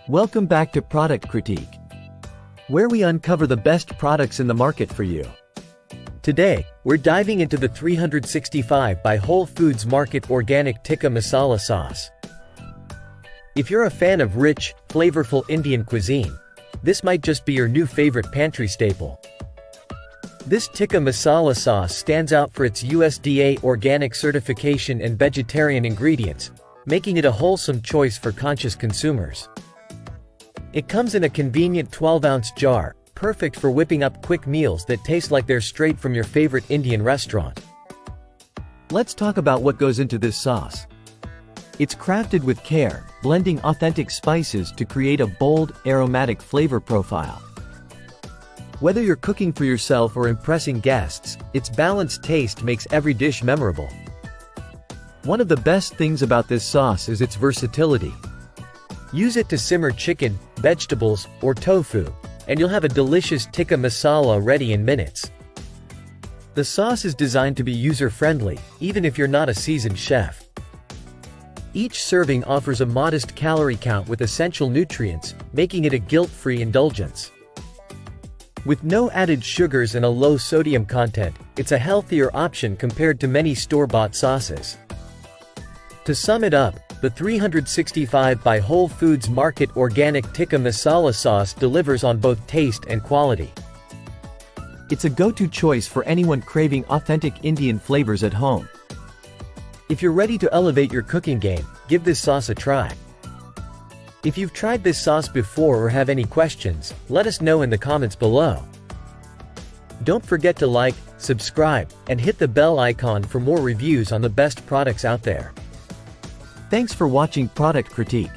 Welcome back to Product Critique, where we uncover the best products in the market for you. Today, we're diving into the 365 by Whole Foods Market Organic Tikka Masala sauce. If you're a fan of rich, flavorful Indian cuisine, this might just be your new favorite pantry staple. This Tikka Masala sauce stands out for its USDA organic certification and vegetarian ingredients, making it a wholesome choice for conscious consumers. It comes in a convenient 12-ounce jar, perfect for whipping up quick meals that taste like they're straight from your favorite Indian restaurant. Let's talk about what goes into this sauce. It's crafted with care, blending authentic spices to create a bold, aromatic flavor profile. Whether you're cooking for yourself or impressing guests, its balanced taste makes every dish memorable. One of the best things about this sauce is its versatility. Use it to simmer chicken, vegetables, or tofu, and you'll have a delicious tikka masala ready in minutes. The sauce is designed to be user-friendly, even if you're not a seasoned chef. Each serving offers a modest calorie count with essential nutrients, making it a guilt-free indulgence. With no added sugars and a low sodium content, it's a healthier option compared to many store-bought sauces. To sum it up, the 365 by Whole Foods Market Organic Tikka Masala sauce delivers on both taste and quality. It's a go-to choice for anyone craving authentic Indian flavors at home. If you're ready to elevate your cooking game, give this sauce a try. If you've tried this sauce before or have any questions, let us know in the comments below. Don't forget to like, subscribe, and hit the bell icon for more reviews on the best products out there. Thanks for watching Product Critique.